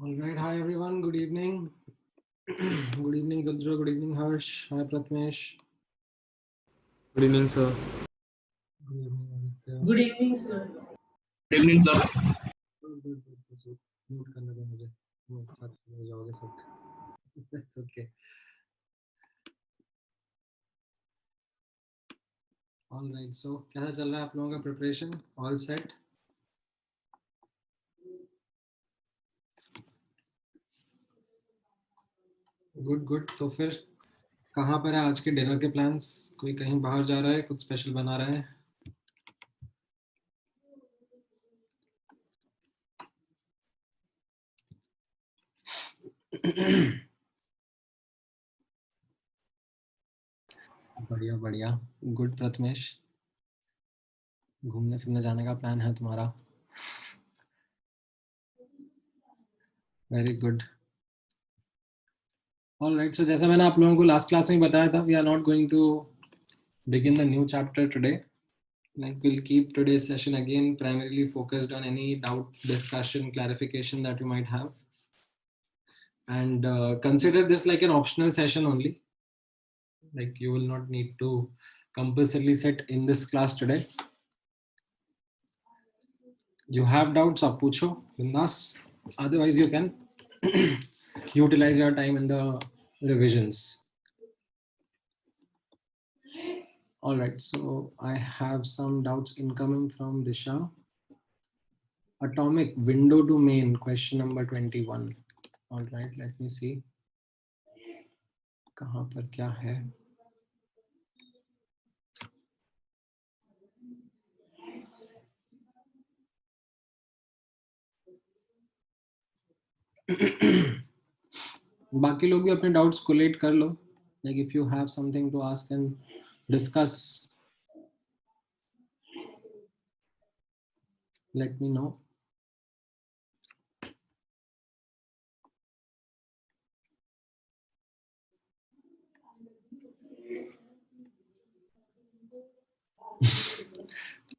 All right. Hi, everyone. Good evening. Good evening, Rudra. Good evening, Harsh. Hi, Pratmesh. Good evening, sir. Good evening, Aditya. Good evening, sir. Good evening, sir. Good. Mute करने दो मुझे. वो एक साथ हो जाओगे सब. That's okay. All right. So, कैसा चल रहा है आप लोगों का preparation? All set? Good. तो फिर कहाँ पर है आज के डिनर के प्लान्स? कोई कहीं बाहर जा रहा है? कुछ स्पेशल बना रहा है? बढ़िया. गुड प्रथमेश. घूमने फिरने जाने का प्लान है तुम्हारा? Very good. All right. So जैसा मैंने आप लोगों को लास्ट क्लास में बताया था, we are not going to begin the new chapter today. Like we'll keep today's session again primarily focused on any doubt, discussion, clarification that you might have, and consider this like an optional session only. Like you will not need to compulsorily sit in this class today. You have doubts, आप पूछो बिंदास. Otherwise, you can utilize your time in the revisions. All right, so I have some doubts incoming from Disha. Atomic window to main, question number 21. All right, let me see. कहाँ पर क्या है? बाकी लोग भी अपने डाउट्स कोलेट कर लो. Like if you have something to ask and discuss, let me know.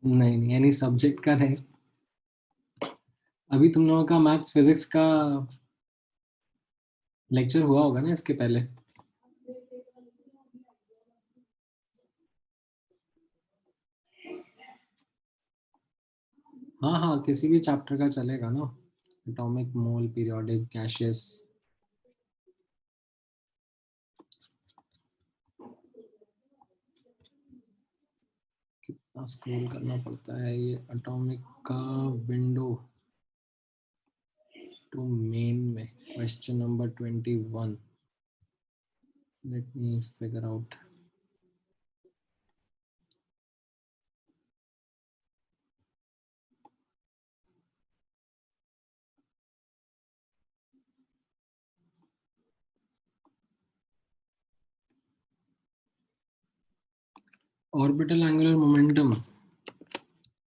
नहीं यानी सब्जेक्ट का नहीं. अभी तुम लोगों का मैथ्स फिजिक्स का लेक्चर हुआ होगा ना इसके पहले? हाँ किसी भी चैप्टर का चलेगा ना. एटॉमिक, मोल, पीरियोडिक, गैसियस. कितना स्क्रॉल करना पड़ता है ये एटॉमिक का विंडो टू मेन में. Question number 21. Let me figure out. Orbital angular momentum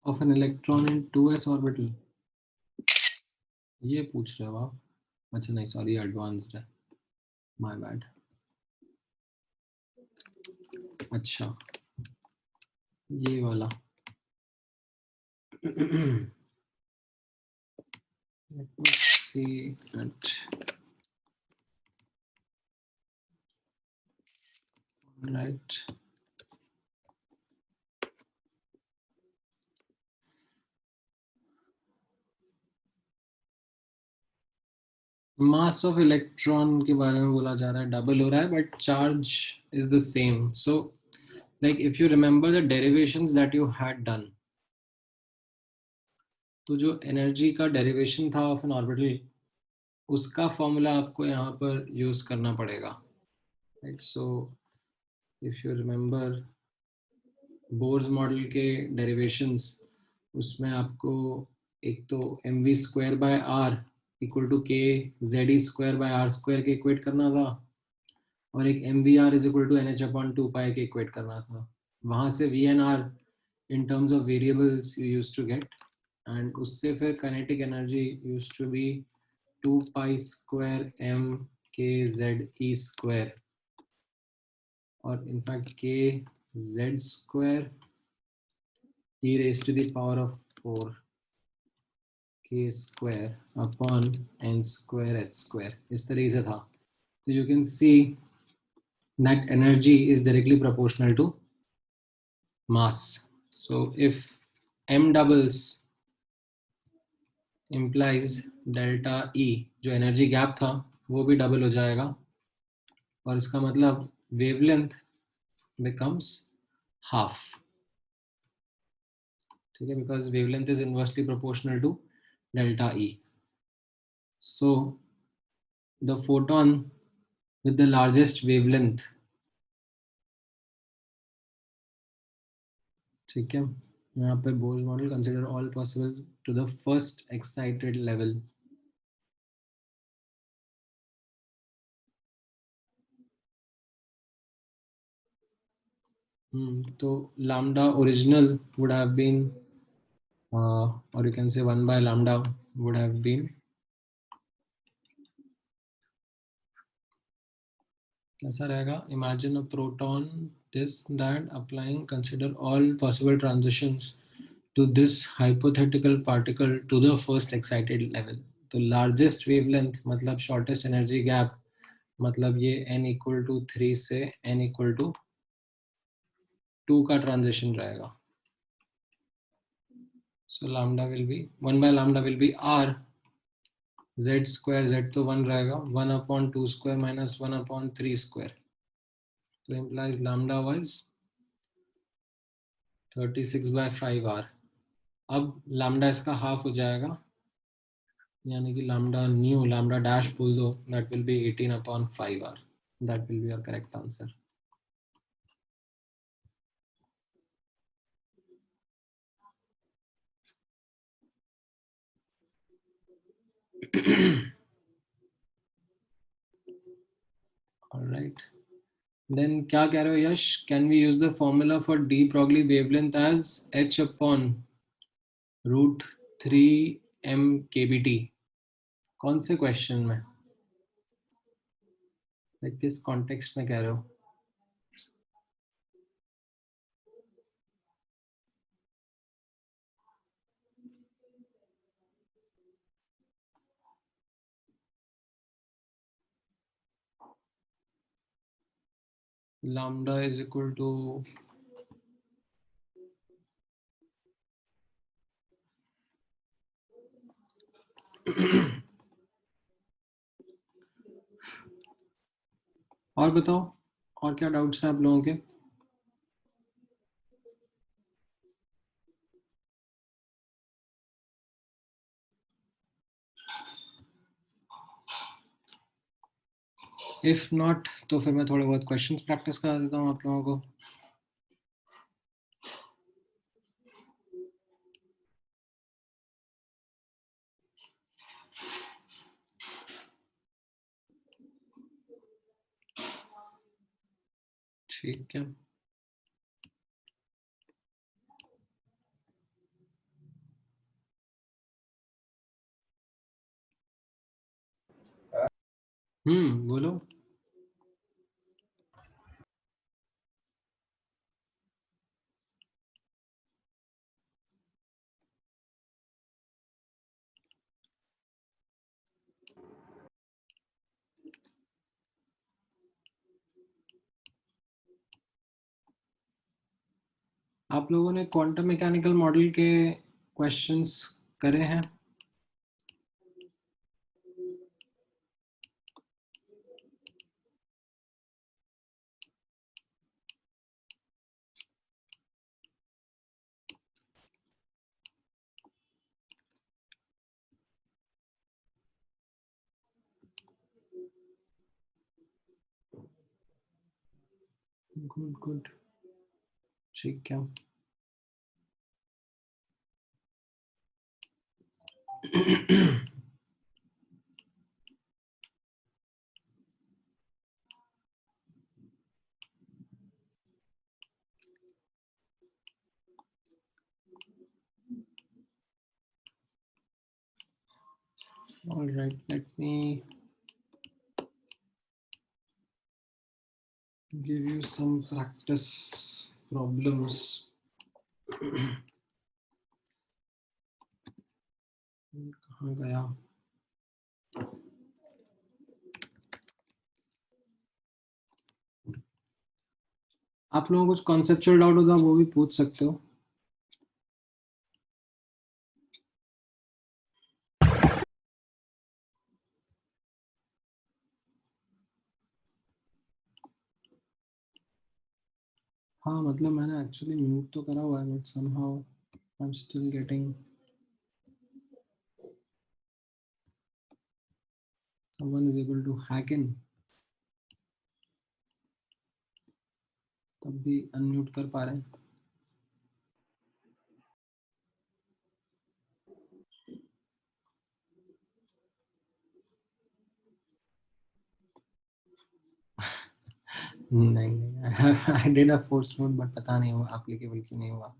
of an electron in 2s orbital. ये पूछ रहे हो आप? अच्छा नहीं, सॉरी, एडवांस्ड है, माय बैड. अच्छा ये वाला. Let me see that. Right. Mass of electron के बारे में बोला जा रहा है, डबल हो रहा है but charge is the same. So like if you remember the derivations that you had done, तो जो एनर्जी का डेरिवेशन था ऑफ एन ऑर्बिटल, उसका फॉर्मूला आपको यहाँ पर यूज करना पड़ेगा. Right. So if you remember Bohr's model के डेरिवेशंस, उसमें आपको एक तो mv square by r equal to k Z square by r square के इक्वेट करना था, और एक mvr is equal to nh upon 2 pi के इक्वेट करना था. वहां से vnr in terms of variables you used to get, and उससे फिर kinetic energy used to be 2 pi square m के जेड ई स्क्वायर, और इनफैक्ट के Z square e raised to the power of 4 k square upon n square h square, इस तरीके से था. So you can see that energy is directly proportional to mass. So if m doubles implies delta E, जो energy gap था वो भी double हो जाएगा, और इसका मतलब wavelength becomes half. ठीक है, because wavelength is inversely proportional to delta E. So the photon with the largest wavelength, ठीक है, यहाँ पे Bose model consider all possible to the first excited level. तो lambda original would have been or you can say 1 by lambda would have been कैसा रहेगा? Imagine a proton this that applying consider all possible transitions to this hypothetical particle to the first excited level. तो largest wavelength मतलब shortest energy gap, मतलब ये n equal to 3 से n equal to 2 का transition रहेगा. So lambda will be 1 by lambda will be r z square, z तो 1 रहेगा, 1 upon 2 square minus 1 upon 3 square. तो implies lambda was 36 by 5 r. अब lambda इसका हाफ हो जाएगा, यानी कि lambda new lambda dash बोल दो, that will be 18 upon 5 r. That will be your correct answer. All right. Then क्या कह रहे हो यश? Can we use the formula for de Broglie wavelength as h upon root 3 m kbt? कौन से question में, किस कॉन्टेक्स्ट में कह रहे हो? Lambda is equal to और बताओ, और क्या डाउट्स हैं आप लोगों के? इफ नॉट तो फिर मैं थोड़े बहुत क्वेश्चंस प्रैक्टिस करा देता हूँ आप लोगों को. ठीक है. बोलो. आप लोगों ने क्वांटम मैकेनिकल मॉडल के क्वेश्चंस करे हैं? Good good. ठीक है. All right, let me give you some practice problems. कहाँ गया? आप लोगों को कुछ कॉन्सेप्चुअल डाउट होता वो भी पूछ सकते हो. हाँ मतलब मैंने एक्चुअली म्यूट तो करा हुआ है but somehow I am still getting someone is able to hack in. तब भी अनम्यूट कर पा रहे हैं. नहीं I did a force note but पता नहीं हुआ एप्लीकेबल क्यों नहीं हुआ.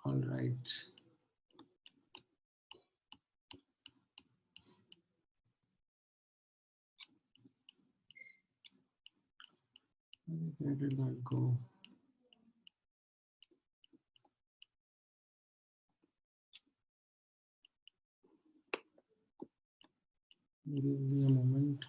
All right. Where did that go? Give me a moment.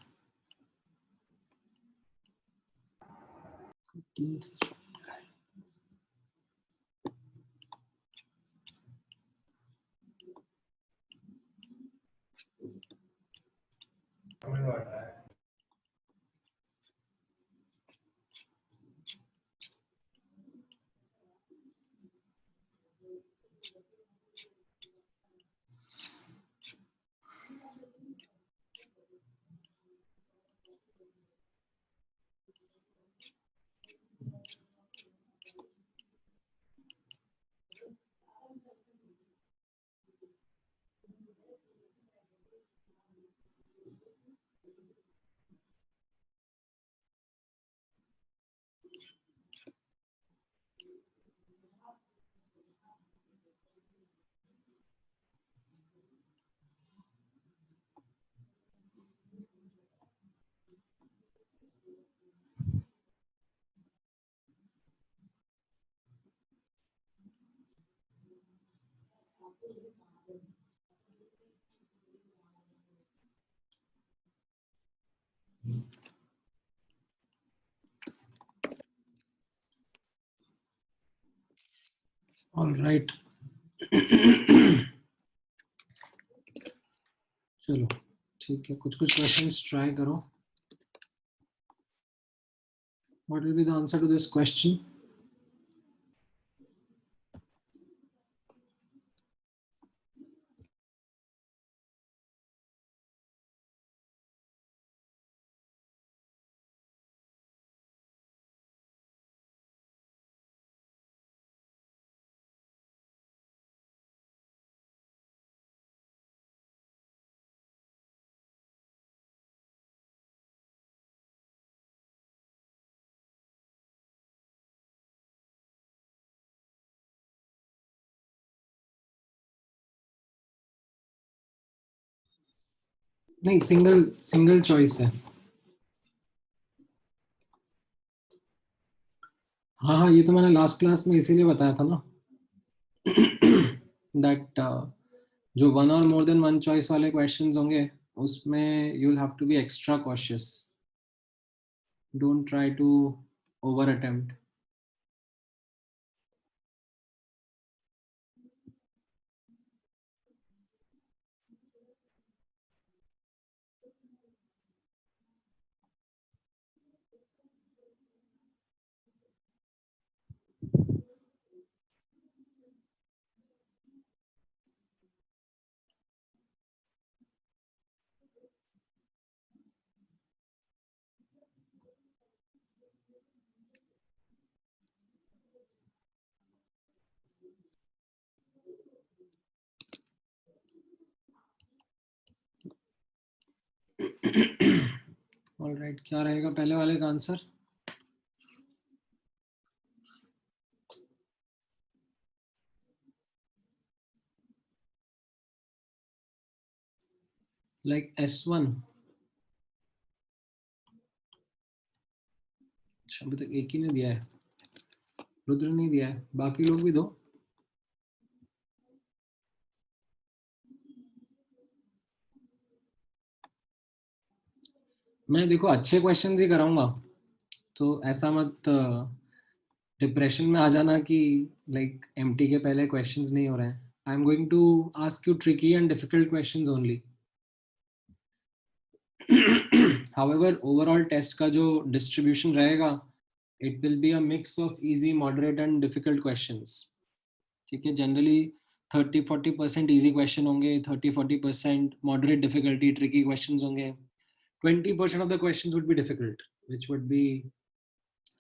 All right. चलो ठीक है कुछ कुछ क्वेश्चंस ट्राई करो. What will be the answer to this question? नहीं सिंगल सिंगल चॉइस है. हाँ हाँ ये तो मैंने लास्ट क्लास में इसीलिए बताया था ना. दैट जो वन और मोर देन वन चॉइस वाले क्वेश्चंस होंगे उसमें you will have to be extra cautious. Don't try to over attempt. Alright क्या रहेगा पहले वाले का आंसर? like S1 अभी तक एक ही ने दिया है, रुद्र नहीं दिया है, बाकी लोग भी दो। मैं देखो अच्छे क्वेश्चंस ही कराऊंगा, तो ऐसा मत डिप्रेशन में आ जाना कि लाइक एमटी के पहले क्वेश्चंस नहीं हो रहे हैं। I am going to ask you tricky and difficult questions only. However, overall test का जो डिस्ट्रीब्यूशन रहेगा, it will be a mix of easy, moderate and difficult questions. ठीक है, जनरली 30-40% इजी क्वेश्चन होंगे, 30-40% मॉडरेट डिफिकल्टी ट्रिकी क्वेश्चंस होंगे, 20% of the questions would be difficult, which would be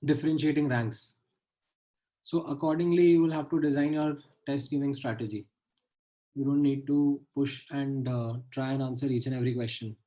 differentiating ranks. So accordingly, you will have to design your test giving strategy. You don't need to push and try and answer each and every question.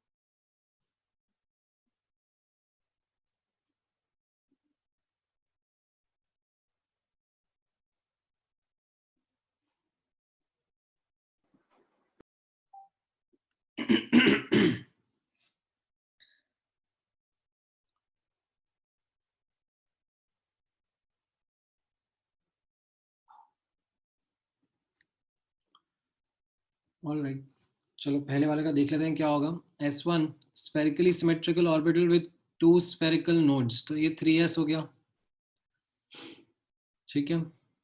All right. चलो पहले वाले का देख लेते हैं क्या होगा। S1 spherically symmetrical orbital with 2 spherical nodes, तो ये 3s हो गया। ठीक है,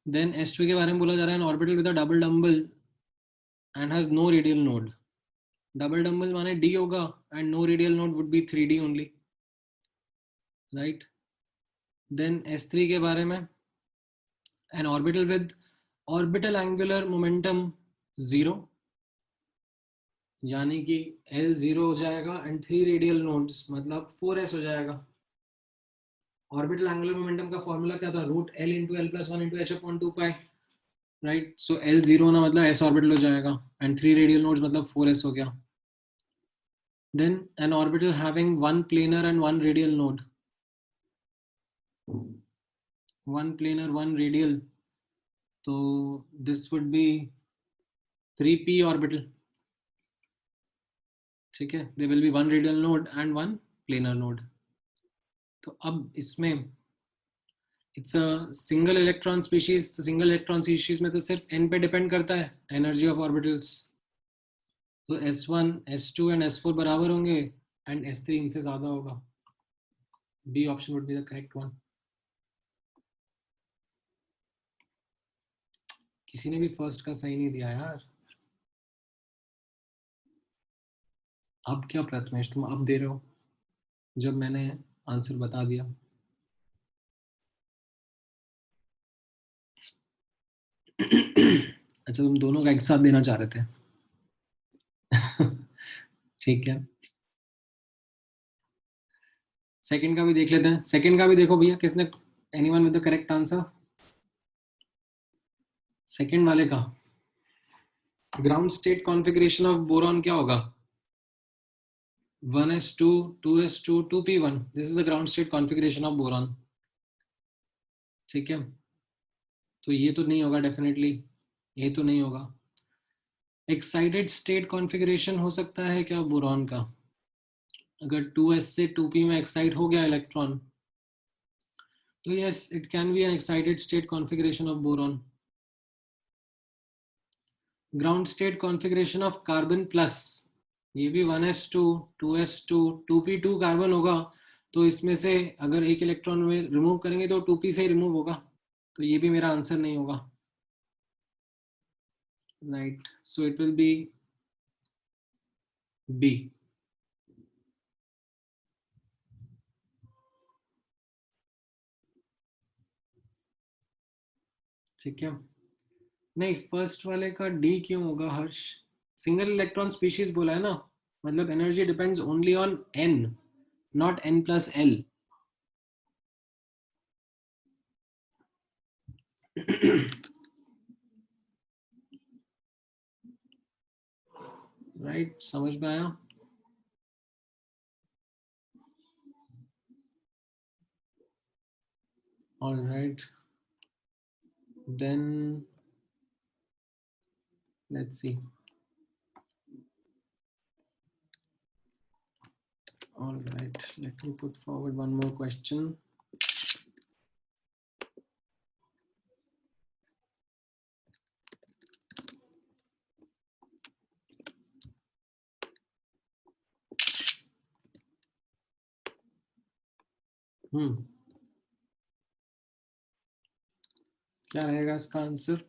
देन S2 के बारे में बोला जा रहा है, orbital with a double dumbbell and has no radial node. Double dumbbell माने d होगा and no radial node would be 3d only, right. Then S3 के बारे में, an orbital with orbital angular momentum 0, यानी कि L 0 हो जाएगा and 3 radial nodes मतलब 4s हो जाएगा। ऑर्बिटल एंगुलर मोमेंटम का फॉर्मूला क्या था, root l into l plus one into h upon two pi, right. So l zero होना मतलब एस ऑर्बिटल हो जाएगा एंड 3 रेडियल नोड्स मतलब 4s हो गया। Then an orbital having 1 planar and 1 radial node, 1 planar 1 radial, तो this would be 3p orbital. ठीक है, they will be 1 radial node and 1 planar node. तो अब इसमें it's a single electron species, तो सिंगल इलेक्ट्रॉन स्पीशीज में तो सिर्फ n पे डिपेंड करता है एनर्जी ऑफ ऑर्बिटल्स। तो S1 S2 एंड S4 बराबर होंगे एंड S3 इनसे ज्यादा होगा। B option would be the correct one. किसी ने भी फर्स्ट का सही नहीं दिया यार। अब क्या प्रथमेश तुम अब दे रहे हो जब मैंने आंसर बता दिया। अच्छा, तुम दोनों का एक साथ देना चाह रहे थे। ठीक है, सेकंड का भी देख लेते हैं। सेकंड का भी देखो भैया, किसने, anyone with the correct answer second वाले का। Ground state configuration of boron क्या होगा, 1s2 2s2 2p1, this is the ground state configuration of boron. ठीक है, तो ये तो नहीं होगा डेफिनेटली, ये तो नहीं होगा। एक्साइटेड स्टेट कॉन्फ़िगरेशन हो सकता है क्या बोरॉन का, अगर 2s से 2p में एक्साइट हो गया इलेक्ट्रॉन, तो yes it can be N excited state configuration of boron. Ground state configuration of carbon plus, ये भी 1s2 2s2 2p2 कार्बन होगा, तो इसमें से अगर एक इलेक्ट्रॉन में रिमूव करेंगे तो 2p से रिमूव होगा, तो ये भी मेरा आंसर नहीं होगा, right. So it will be B. ठीक है, नहीं फर्स्ट वाले का डी क्यों होगा हर्ष, सिंगल इलेक्ट्रॉन स्पीशीज बोला है ना, मतलब energy depends only on n, not n plus l। Right, समझ में आया। All right, then let's see. All right, let me put forward one more question. क्या रहेगा इसका आंसर?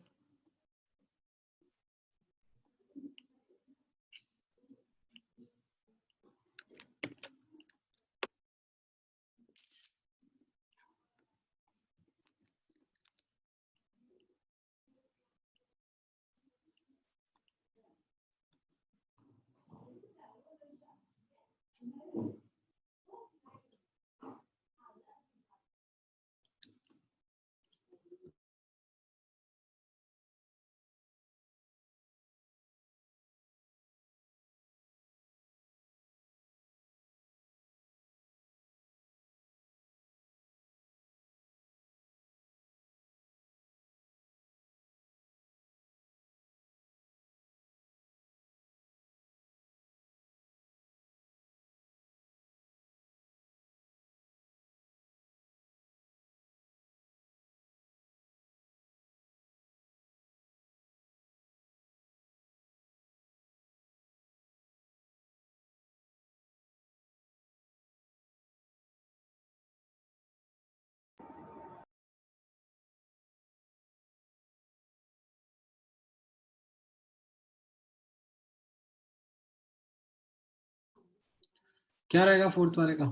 क्या रहेगा फोर्थ वाले का?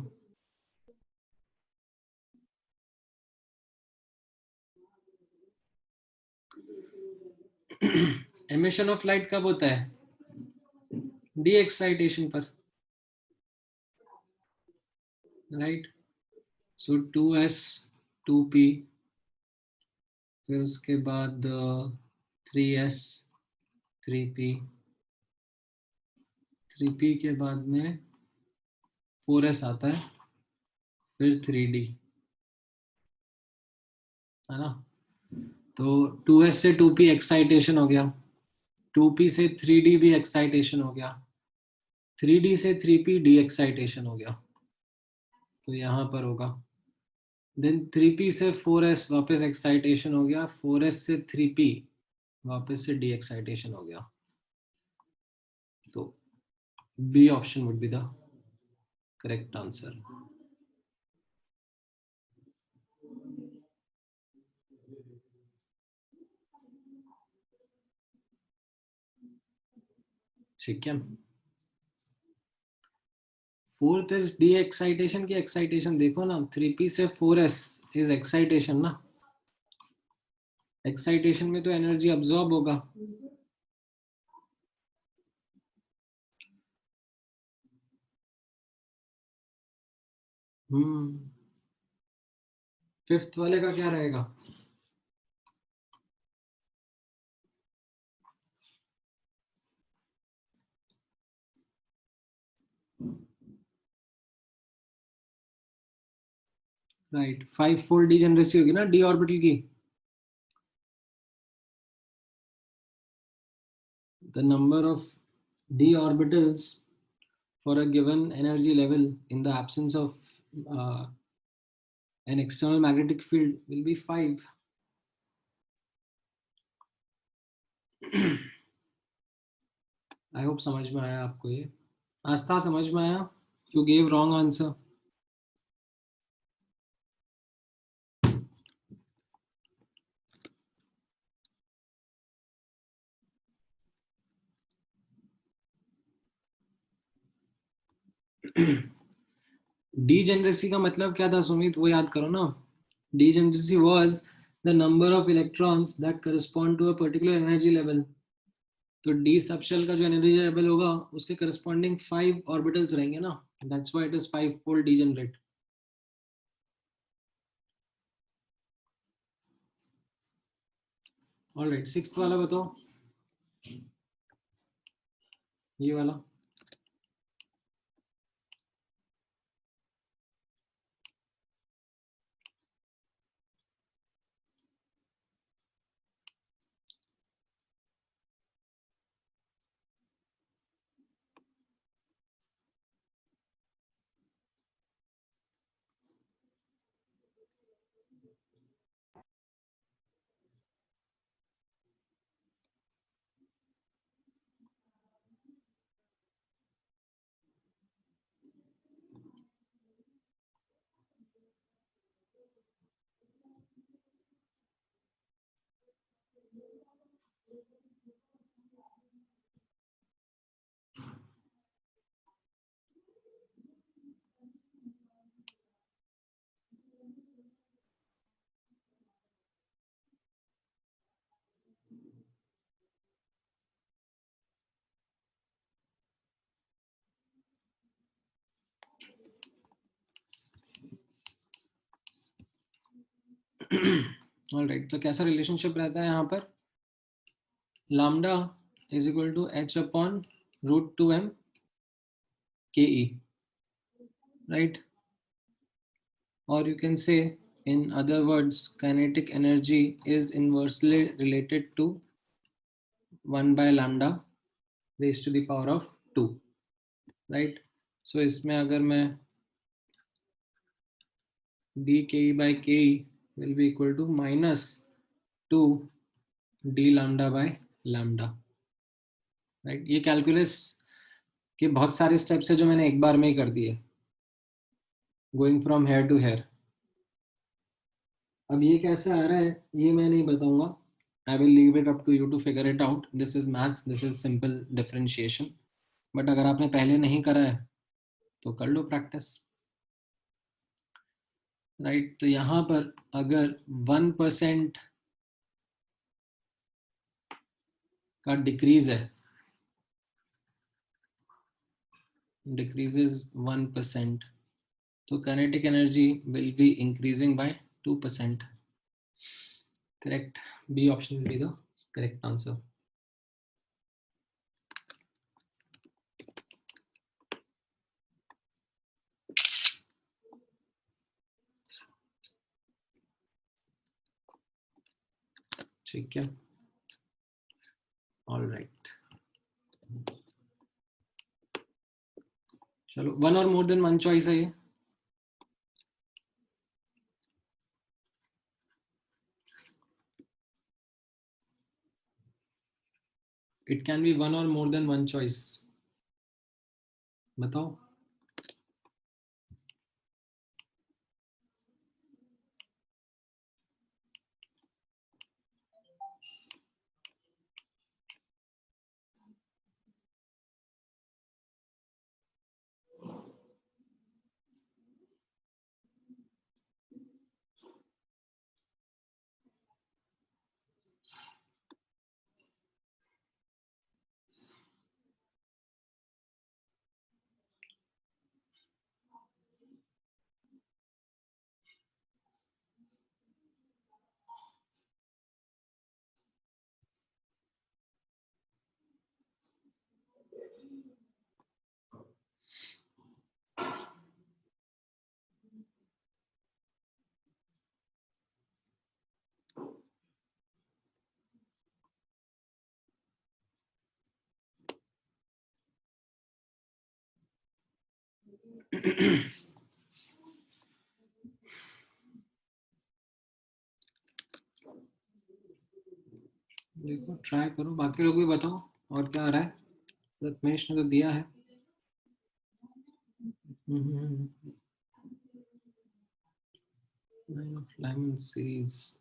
एमिशन ऑफ लाइट कब होता है? डी एक्साइटेशन पर, राइट? सो 2s 2p, फिर उसके बाद 3s 3p, 3p के बाद में 4s आता है, फिर 3d, है ना? तो 2s से 2p एक्साइटेशन हो गया, 2p से 3d भी एक्साइटेशन हो गया, 3d से 3p डी एक्साइटेशन हो गया, तो यहाँ पर होगा। देन 3p से 4s वापस एक्साइटेशन हो गया, 4s से 3p वापस से डी एक्साइटेशन हो गया, तो B option would be the correct answer. ठीक है, फोर्थ इज डी एक्साइटेशन की एक्साइटेशन देखो ना, 3p से 4s इज एक्साइटेशन ना, एक्साइटेशन में तो एनर्जी अब्सॉर्ब होगा, फिफ्थ वाले का क्या रहेगा? राइट, 5 फोल्ड डीजेनरेसी होगी ना डी ऑर्बिटल की, the number of d orbitals for a given energy level in the absence of uh, an external magnetic field will be 5. I hope समझ में आया आपको ये। आस्था समझ में आया? You gave wrong answer. Degeneracy का मतलब क्या था सुमित, वो याद करो ना। Degeneracy was the number of electrons that correspond to a particular energy level. तो डी सबशेल का जो एनर्जी लेवल होगा उसके करस्पॉन्डिंग 5 ऑर्बिटल्स रहेंगे ना, that's why it is 5 fold degenerate. Alright, sixth वाला बताओ, ये वाला। ऑलराइट, तो कैसा रिलेशनशिप रहता है यहाँ पर? Lambda is equal to h upon √2m ke, right? Or you can say, in other words, kinetic energy is inversely related to 1 by lambda raised to the power of 2, right? So इसमें अगर मैं dke by ke will be equal to minus 2 d lambda by lambda, right? ये calculus के बहुत सारे steps है जो मैंने एक बार में ही कर दिए, going from here to here. अब ये कैसे आ रहा है ये मैं नहीं बताऊंगा. I will leave it up to you to figure it out. This is maths, this is simple differentiation. But अगर आपने पहले नहीं करा है तो कर लो प्रैक्टिस, राइट? तो यहाँ पर अगर 1% का डिक्रीज है, डिक्रीजेस 1%, तो kinetic energy will be increasing by 2%. Correct, B option will be the correct answer. ठीक है, ऑल राइट. चलो, वन और मोर देन वन चॉइस है ये. इट कैन बी वन और मोर देन वन चॉइस. बताओ. देखो, ट्राई करो, बाकी लोग भी बताओ और क्या आ रहा है. रत्मेश ने तो दिया है. Nine of Lemon series.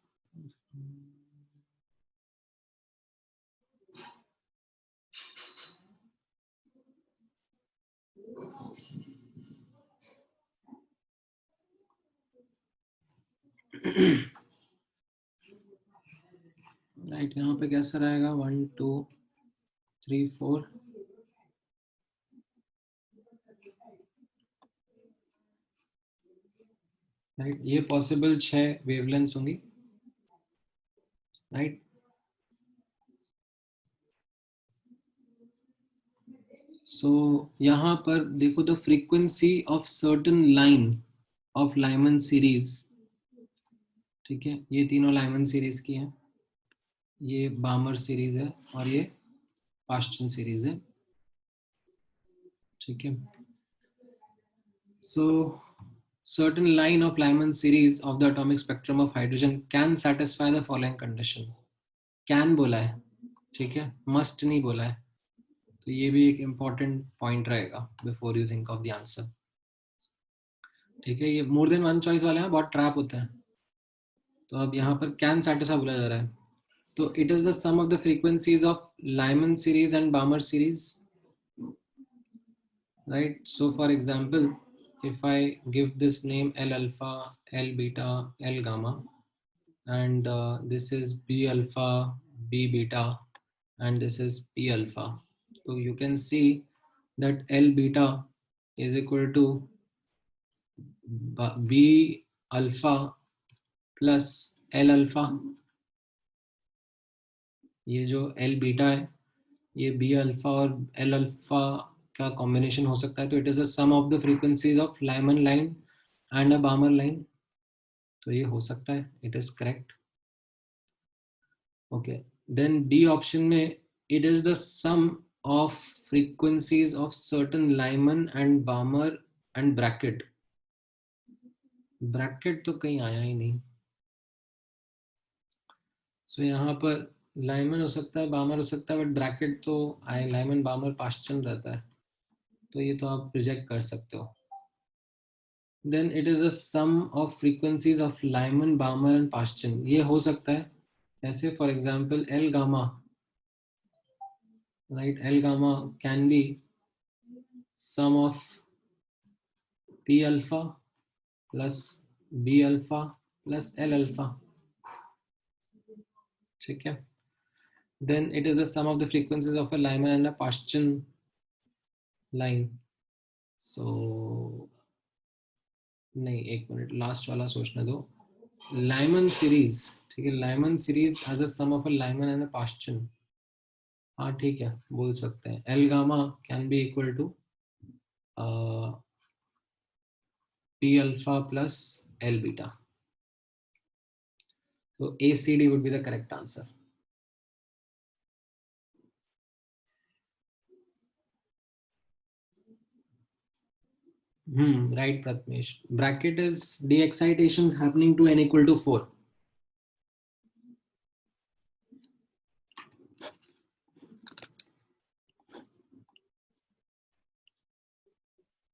Right, यहाँ पे कैसा रहेगा? 1 2 3 4. राइट, ये पॉसिबल 6 वेवलेंथ्स होंगी, राइट? सो यहाँ पर देखो, the frequency of certain line of Lyman series. ठीक है, ये तीनों लाइमन सीरीज की हैं, ये बामर सीरीज है और ये पास्टन सीरीज है. ठीक है, सो certain line of Lyman series of the atomic spectrum of hydrogen can satisfy the following condition. Can बोला है, ठीक है, must नहीं बोला है. तो ये भी एक important point रहेगा before you think of the answer. ठीक है, ये more than one choice वाले हैं बहुत ट्रैप होते हैं. तो अब यहाँ पर can satisfy बोला जा रहा है, So it is the sum of the frequencies of Lyman series and Balmer series, right? So for example, if I give this name L alpha, L beta, L gamma, and this is B alpha, B beta, and this is P alpha. So you can see that L beta is equal to B alpha plus L alpha. ये जो L beta है ये B alpha और L alpha का combination हो सकता है, तो it is the sum of the frequencies of Lyman line and a Balmer line. तो ये हो सकता है, it is correct. Okay, then D option में it is the sum of frequencies of certain Lyman and Balmer and bracket. Bracket तो कहीं आया ही नहीं. सो यहाँ पर लाइमन हो सकता है, बामर हो सकता है, बट ब्रैकेट तो आए. लाइमन बामर पास्चन रहता है, तो ये तो आप रिजेक्ट कर सकते हो. Then it is a sum of frequencies of Lyman, Balmer and Paschen. ये हो सकता है ऐसे, for example L gamma, right? L gamma can be sum of P alpha plus B alpha plus L alpha. ठीक है. Then it is the sum of the frequencies of a Lyman and a Paschen line. So नहीं, एक minute, last वाला सोचने दो. Lyman series, ठीक है. Lyman series as a sum of a Lyman and a Paschen. हाँ ठीक है, बोल सकते हैं. L gamma can be equal to P alpha plus L beta. तो A C D would be the correct answer. Right Prathamesh. Bracket is D excitations happening to n equal to 4.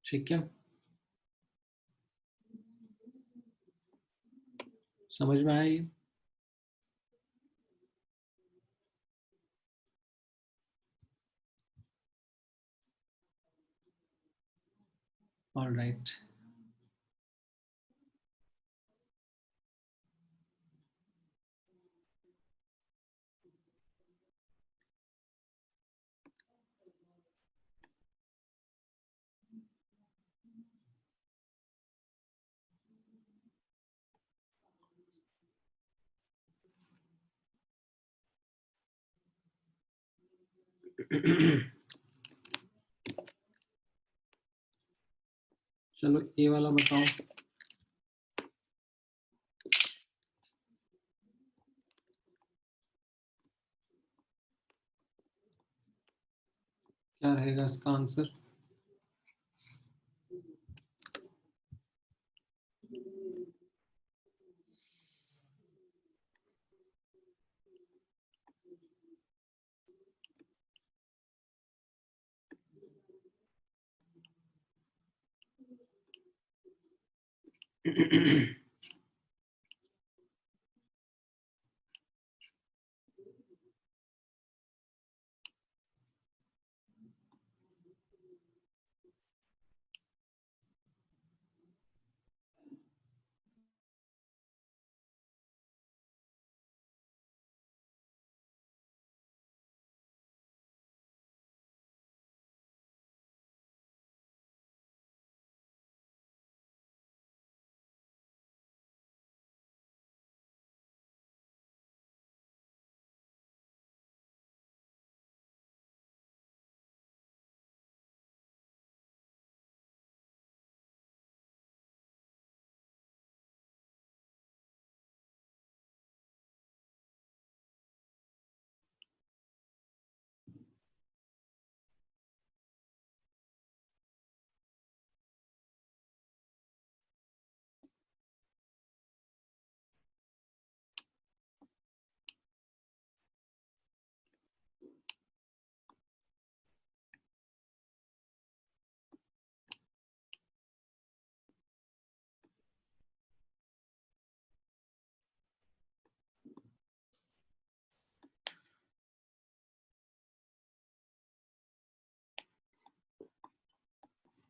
ठीक है, समझ में आया ये? All right. चलो ये वाला बताओ. क्या रहेगा इसका आंसर?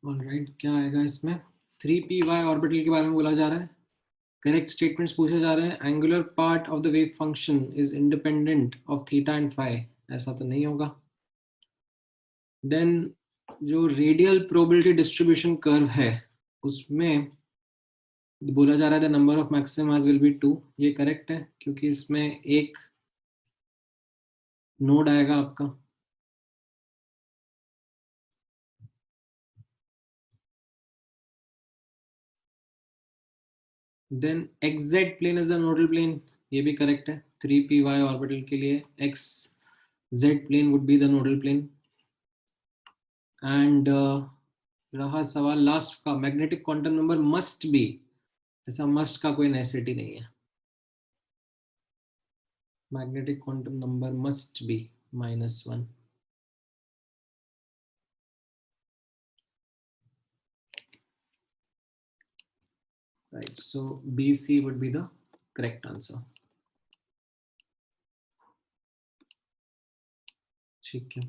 ऑलराइट, क्या आएगा इसमें? 3py ऑर्बिटल के बारे में बोला जा रहा है, करेक्ट स्टेटमेंट्स पूछे जा रहे हैं। Angular part of the wave function is independent of theta and phi, ऐसा तो नहीं होगा। देन जो रेडियल प्रोबेबिलिटी डिस्ट्रीब्यूशन कर्व है उसमें बोला जा रहा है the number of maxima will be 2, ये करेक्ट है क्योंकि इसमें एक नोड आएगा आपका। Then xz plane is the nodal plane, ये भी करेक्ट है। 3py ऑर्बिटल के लिए xz plane would be the nodal plane. And रहा सवाल लास्ट का, magnetic quantum number must be, ऐसा मस्ट का कोई नेसेसिटी नहीं है। Magnetic quantum number must be -1। Right, so BC would be the correct answer। ठीक है।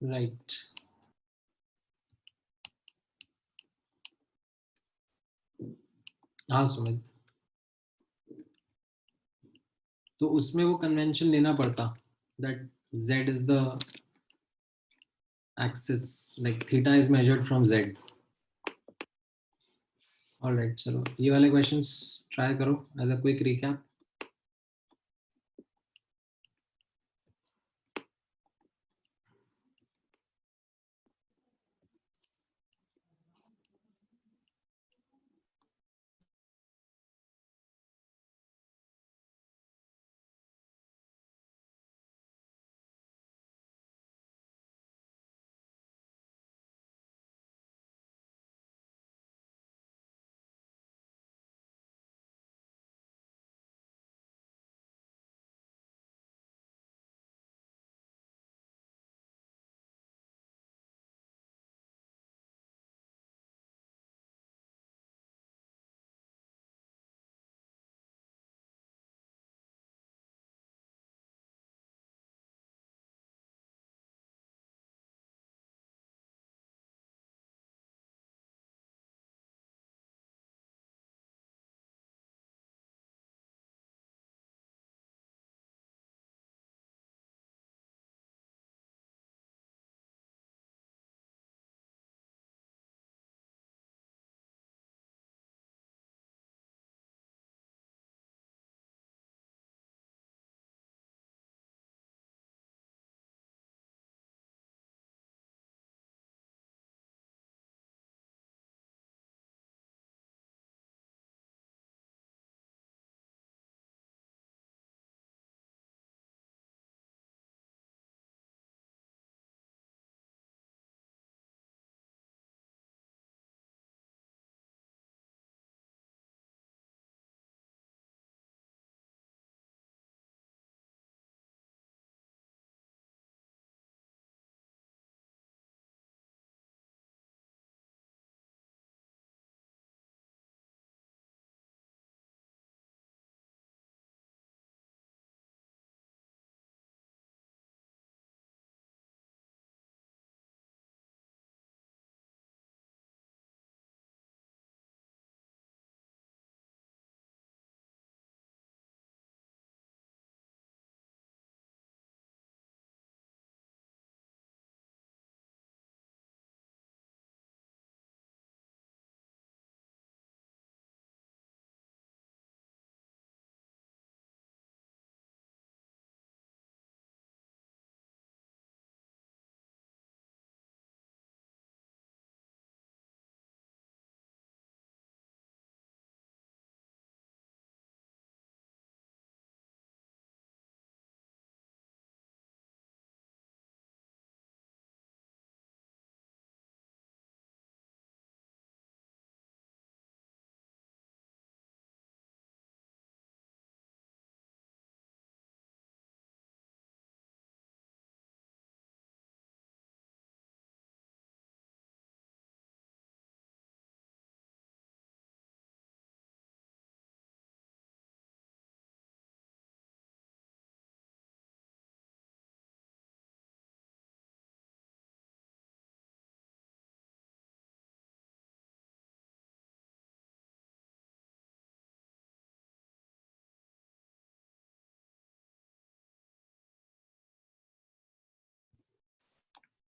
राइट, हाँ सुमित, तो उसमें वो कन्वेंशन लेना पड़ता that z is the axis, like theta is measured from z। Alright, चलो ये वाले क्वेश्चंस ट्राई करो as a quick recap.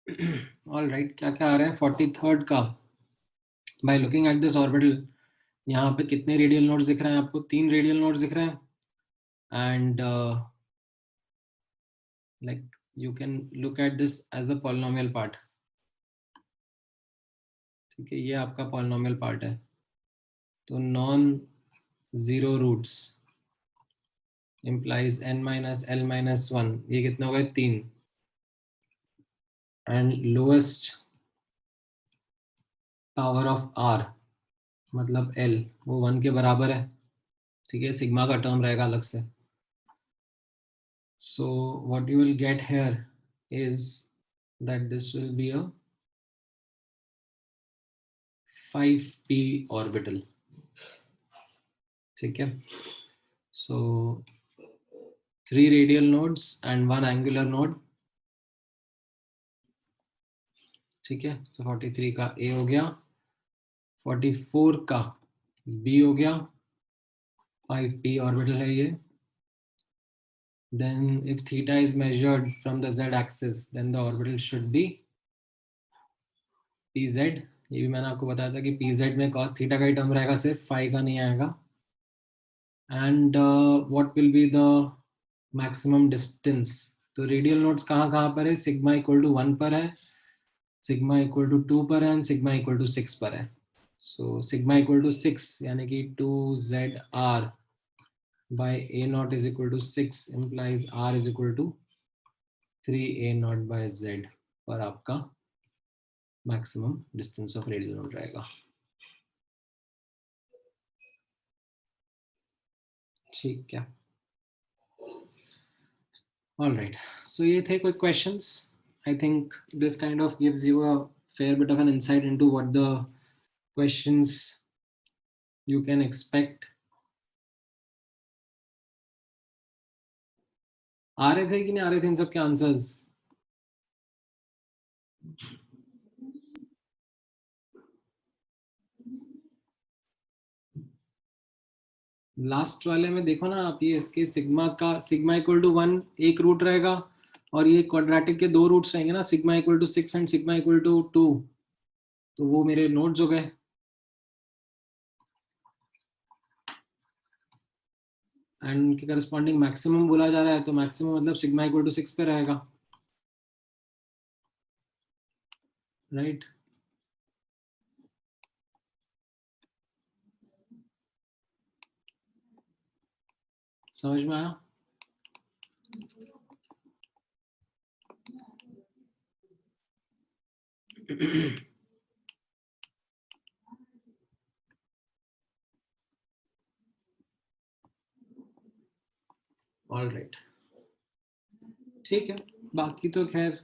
All right, क्या क्या आ रहे हैं 43rd का? By looking at this orbital, यहाँ पे कितने रेडियल नोड्स दिख रहे हैं आपको? 3 रेडियल नोड्स दिख रहे हैं. And like you can look at this as the polynomial part. ठीक है, ये आपका पॉलिनोमियल पार्ट है. तो non zero roots implies n minus l minus 1, ये कितने हो गए? 3. And lowest power of r मतलब l, वो 1 के बराबर है. ठीक है, सिग्मा का टर्म रहेगा अलग से. So what you will get here is that this will be a 5p orbital. ठीक है, सो 3 radial nodes and 1 angular node. ठीक है, तो 43 का a हो गया, 44 का b हो गया. 5p ऑर्बिटल है ये. Then if theta is measured from the z-axis, then the orbital should be pz. ये भी मैंने आपको बताया था कि pz में cos theta का ही टर्म रहेगा, सिर्फ phi का नहीं आएगा. And what will be the maximum distance? तो रेडियल नोड्स कहाँ कहाँ पर है? सिग्मा इक्वल टू 1 पर है, सिग्मा इक्वल टू 2 पर है, एंड सिग्मा इक्वल टू 6 पर है. सो सिग्मा इक्वल टू 6 यानी कि 2zr by a naught is equal to 6 implies r is equal to 3a naught by z पर आपका maximum distance of radial node रहेगा. ठीक है, ऑल राइट. सो ये थे कोई questions. I think this kind of gives you a fair bit of an insight into what the questions you can expect. आ रहे थे कि नहीं आ रहे थे इन सब के आंसर्स? लास्ट वाले में देखो ना आप, ये इसके सिग्मा का, सिग्मा इक्वल टू 1 एक रूट रहेगा, और ये क्वाड्रेटिक के 2 रूट्स रहेंगे ना, sigma equal to 6 and sigma equal to 2. तो वो मेरे नोट्स हो गए. एंड उनके करस्पॉन्डिंग मैक्सिमम बोला जा रहा है, तो मैक्सिमम मतलब सिग्मा इक्वल टू 6 पे रहेगा, राइट? समझ में आया? ऑल राइट, ठीक है. बाकी तो खैर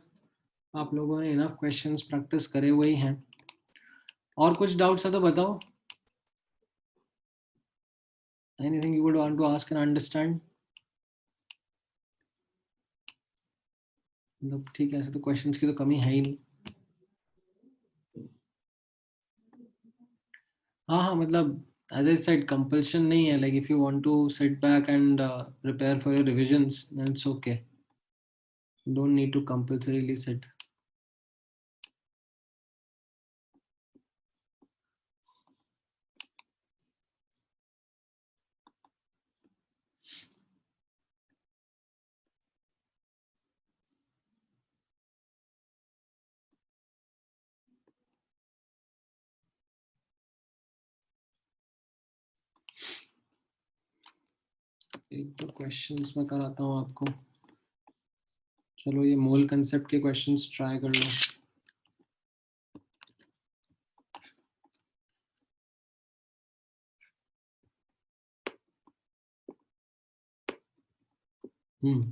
आप लोगों ने इनफ क्वेश्चंस प्रैक्टिस करे हुए ही हैं. और कुछ डाउट्स है तो बताओ. Anything you would want to ask and understand? मतलब ठीक है, ऐसे तो क्वेश्चंस की तो कमी है ही नहीं. हाँ हाँ, मतलब एज आई सेड कंपल्शन नहीं है. Like if you want to sit back and prepare for your revisions, then it's okay. Don't need to compulsorily sit. एक तो क्वेश्चंस मैं कराता हूँ आपको. चलो ये मोल कंसेप्ट के क्वेश्चंस ट्राई कर लो. हम्म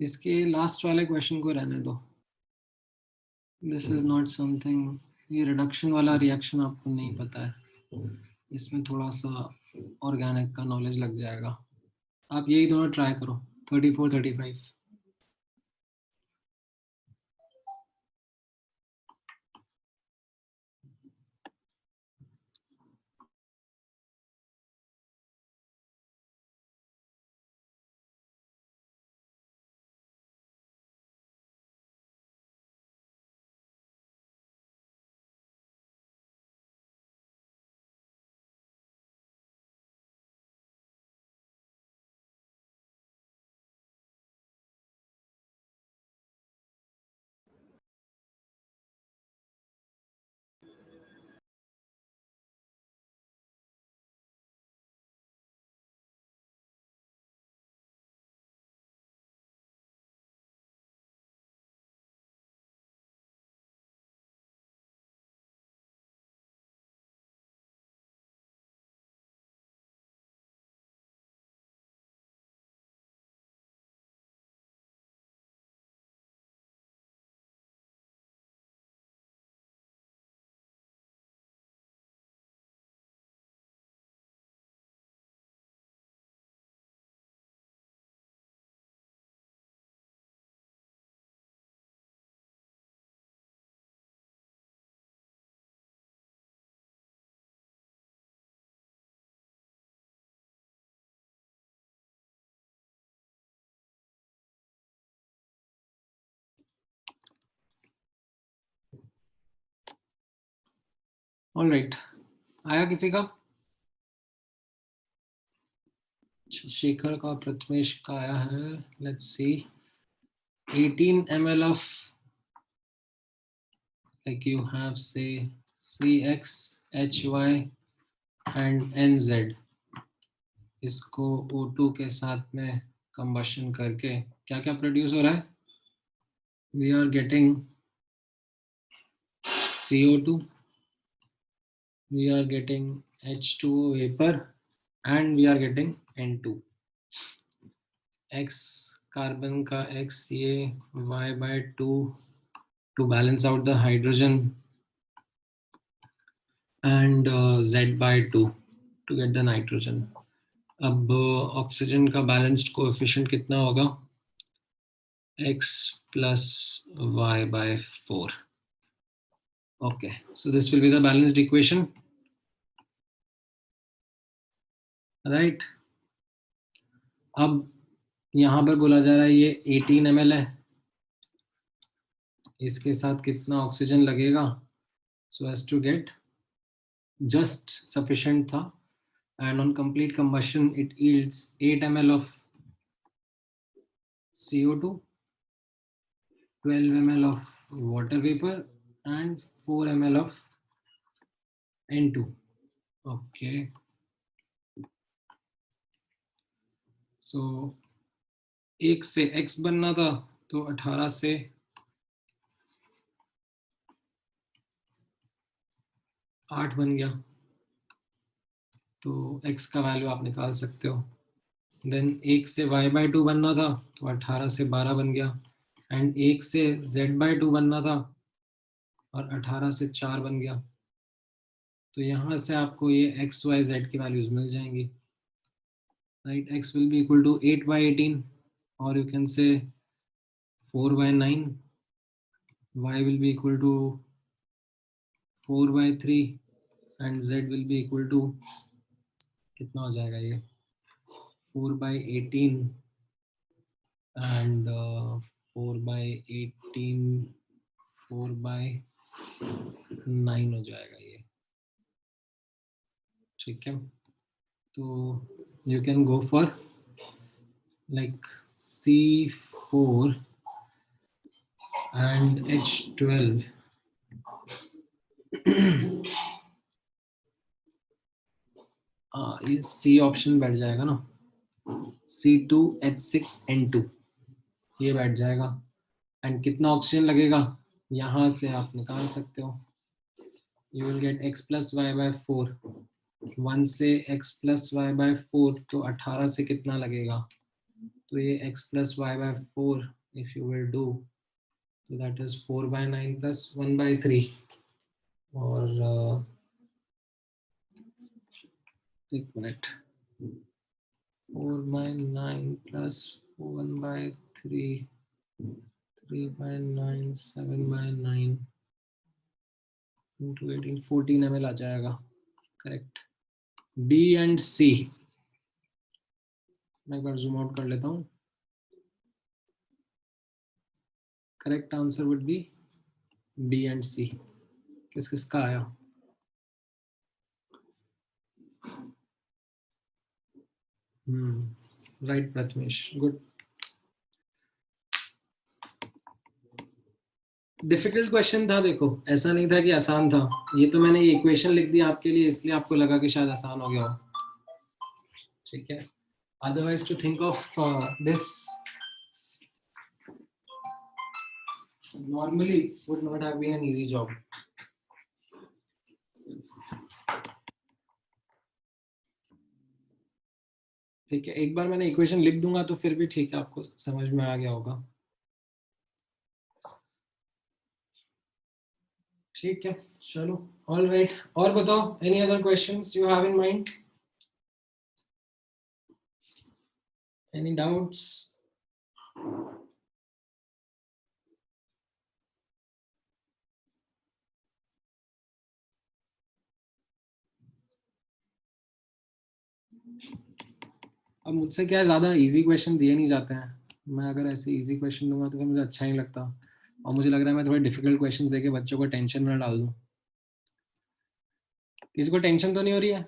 इसके लास्ट वाले क्वेश्चन को रहने दो. दिस इज नॉट समथिंग, ये रिडक्शन वाला रिएक्शन आपको नहीं पता है, इसमें थोड़ा सा ऑर्गेनिक का नॉलेज लग जाएगा. आप यही दोनों ट्राई करो, 34 35. ऑलराइट, आया किसी का? शेखर का, प्रथमेश का आया है. Let's see. 18 ml of, like you have say CX, HY and NZ. इसको O2 के साथ में combustion करके क्या क्या प्रोड्यूस हो रहा है? We are getting CO2, we are getting H2O vapor and we are getting N2. X carbon का X ये Y/2 to balance out the hydrogen and Z/2 to get the nitrogen. अब oxygen का balanced coefficient कितना होगा? X plus Y/4. Okay, so this will be the balanced equation, right? अब यहाँ पर बोला जा रहा है ये 18 ml है, इसके साथ कितना ऑक्सीजन लगेगा? So as to get just sufficient था, and on complete combustion it yields 8 ml of CO2, 12 ml of water vapor and 4 ml of N2. Okay, so 1 से X बनना था तो 18 से 8 बन गया, तो X का वैल्यू आप निकाल सकते हो. देन 1 से Y/2 बनना था तो 18 से 12 बन गया, एंड 1 से Z/2 बनना था और 18 से 4 बन गया. तो यहाँ से आपको ये X, Y, Z की वैल्यूज मिल जाएंगी, right? X will be equal to 8/18 or you can say 4/9. Y will be equal to 4/3 and Z will be equal to, कितना हो जाएगा ये? 4/18 and 4/18 4/9 हो जाएगा ये, ठीक है? तो you can go for like C4 and H12. ये C ऑप्शन बैठ जाएगा ना, C2H6N2 ये बैठ जाएगा. एंड कितना ऑक्सीजन लगेगा यहाँ से आप निकाल सकते हो. You will get X plus Y/4. 1 से X plus Y/4 तो 18 से कितना लगेगा? तो ये x plus y by 4 if you will do, so that is 4 by 9 plus 1 by 3, और एक minute, 4 by 9 plus 1 by 3, 3 by 9, 7 by 9 into 18, 14 ml आ जाएगा, करेक्ट। B and C, मैं एक बार जूम आउट कर लेता हूँ। Correct answer would be B and C। किस किस का आया? Right Prathamesh, good. Difficult question था, देखो ऐसा नहीं था कि आसान था। ये तो मैंने इक्वेशन लिख दी आपके लिए, इसलिए आपको लगा कि शायद आसान हो गया हो, ठीक है। Otherwise to think of this normally would not have been an easy job. ठीक है, एक बार मैंने इक्वेशन लिख दूंगा तो फिर भी ठीक है, आपको समझ में आ गया होगा। ठीक है, चलो, ऑल राइट। और बताओ, any other questions you have in mind, any doubts? अब मुझसे क्या है, ज्यादा इजी क्वेश्चन दिए नहीं जाते हैं। मैं अगर ऐसे इजी क्वेश्चन दूंगा तो फिर मुझे अच्छा नहीं लगता, और मुझे लग रहा है मैं थोड़े डिफिकल्ट क्वेश्चंस देके बच्चों को टेंशन में डाल दूं। किसी को टेंशन तो नहीं हो रही है?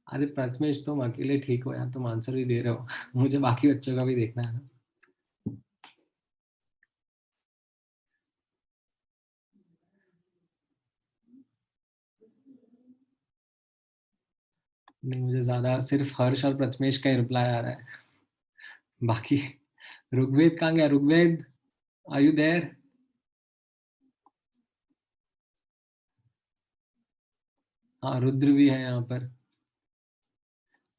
अरे प्रथमेश, तुम अकेले ठीक हो यार, तुम आंसर भी दे रहे हो मुझे बाकी बच्चों का भी देखना है ना। नहीं, मुझे ज्यादा सिर्फ हर्ष और प्रथमेश का ही रिप्लाई आ रहा है, बाकी ऋग्वेद कहाँ गया? Rigved, are you there? हाँ, रुद्र भी है यहाँ पर।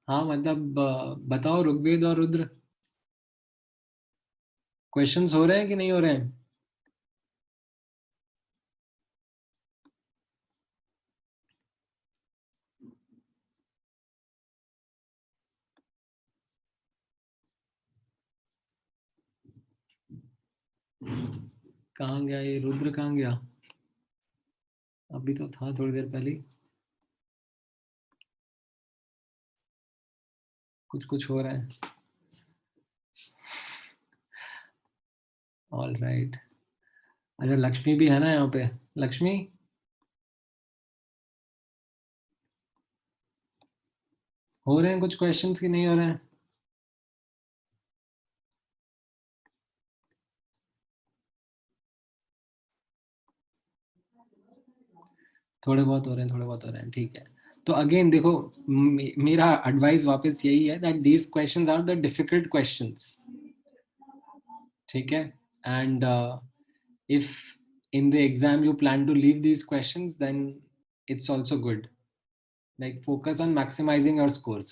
हाँ मतलब बताओ ऋग्वेद और रुद्र, क्वेश्चंस हो रहे हैं कि नहीं हो रहे हैं? कहाँ गया ये रुद्र, कहाँ गया? अभी तो था थोड़ी देर पहले। कुछ कुछ हो रहा है। All right. अच्छा, लक्ष्मी भी है ना यहाँ पे? लक्ष्मी, हो रहे हैं कुछ क्वेश्चंस कि नहीं हो रहे हैं? थोड़े बहुत हो रहे हैं, थोड़े बहुत हो रहे हैं, ठीक है। तो अगेन देखो, मेरा एडवाइस वापस यही है that these questions are the difficult questions, ठीक है। And if in the exam you plan to leave these questions, then it's also good. Like, focus on maximizing your scores,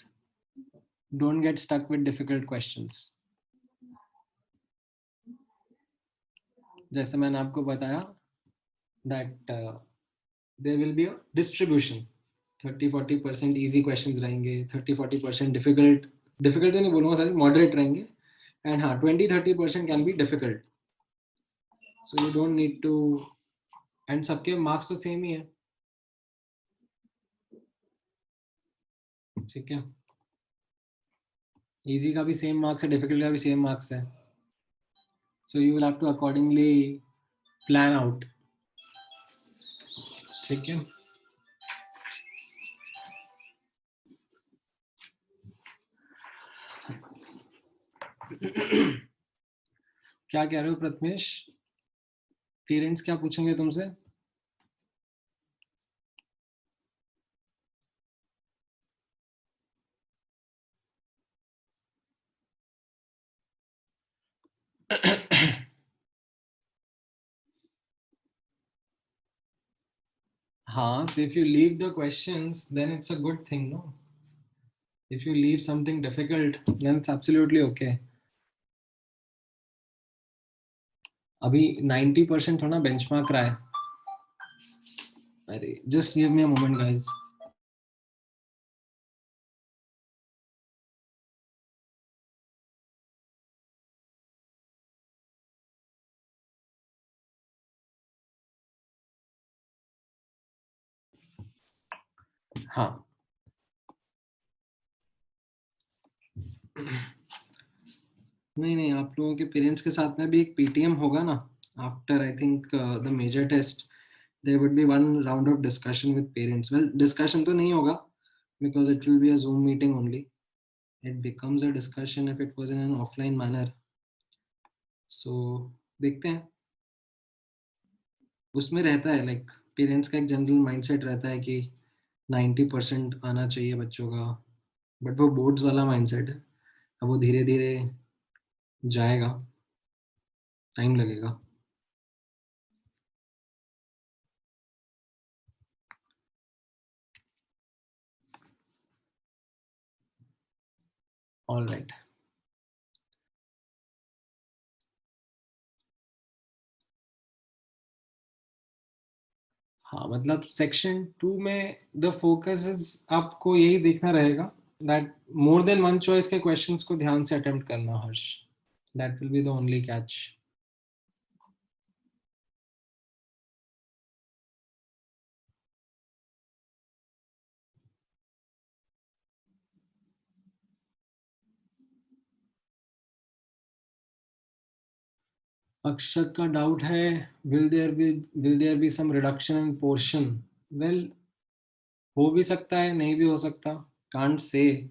don't get stuck with difficult questions. जैसे मैंने आपको बताया that there will be a distribution, 30-40% easy questions रहेंगे, 30-40% difficult, difficult तो नहीं बोलूँगा, sorry, moderate रहेंगे, and हाँ 20-30% can be difficult, so you don't need to, and सबके marks तो same ही है, ठीक है। easy का भी same marks है, difficult का भी same marks है, so you will have to accordingly plan out, ठीक है। क्या कह रहे हो प्रथमेश? पेरेंट्स क्या पूछेंगे तुमसे? हाँ, if you leave the questions, then it's a good thing, no? If you leave something difficult, then it's absolutely okay. अभी 90% होना benchmark रहा है. अरे, just give me a moment, guys. हाँ. नहीं, आप लोगों के पेरेंट्स के साथ में भी एक पीटीएम होगा ना. After I think the major test there would be one round of discussion with parents. Well, discussion तो नहीं होगा because it will be a Zoom meeting only. It becomes a discussion if it was in an offline manner. So देखते हैं. उसमें रहता है like parents का एक जनरल माइंडसेट रहता है कि 90% आना चाहिए बच्चों का, बट वो बोर्ड्स वाला माइंडसेट है. अब वो धीरे धीरे जाएगा, टाइम लगेगा. All right. हाँ, मतलब सेक्शन 2 में द फोकस इज आपको यही देखना रहेगा that more than one choice के क्वेश्चंस को ध्यान से अटेम्प्ट करना. Harsh, that will be the only catch. Akshat का डाउट है will there be some reduction in portion. well, हो भी सकता है, नहीं भी हो सकता. can't say.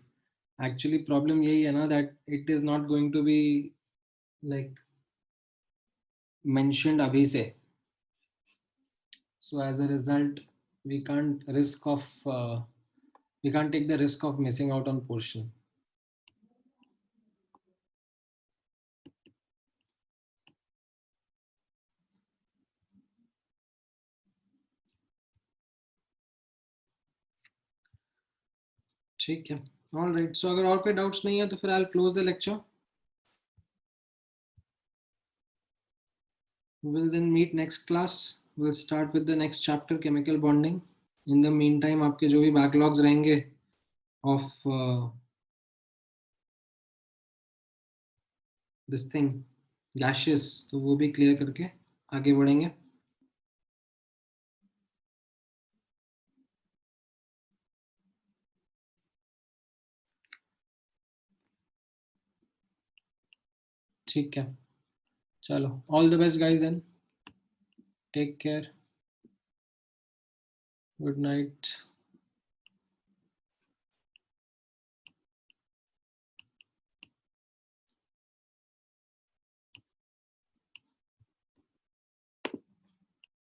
actually problem यही है ना that it is not going to be like mentioned abhi se. So as a result we can't risk of we can't take the risk of missing out on portion. ठीक है. All right. सो अगर और कोई doubts नहीं है तो फिर I will close the lecture. We'll then meet next class. We'll start with the next chapter, chemical bonding. In the meantime, आपके जो भी backlogs रहेंगे of this thing, gaseous, तो वो भी clear करके आगे बढ़ेंगे. ठीक है. चलो, all the best guys then. Take care. Good night.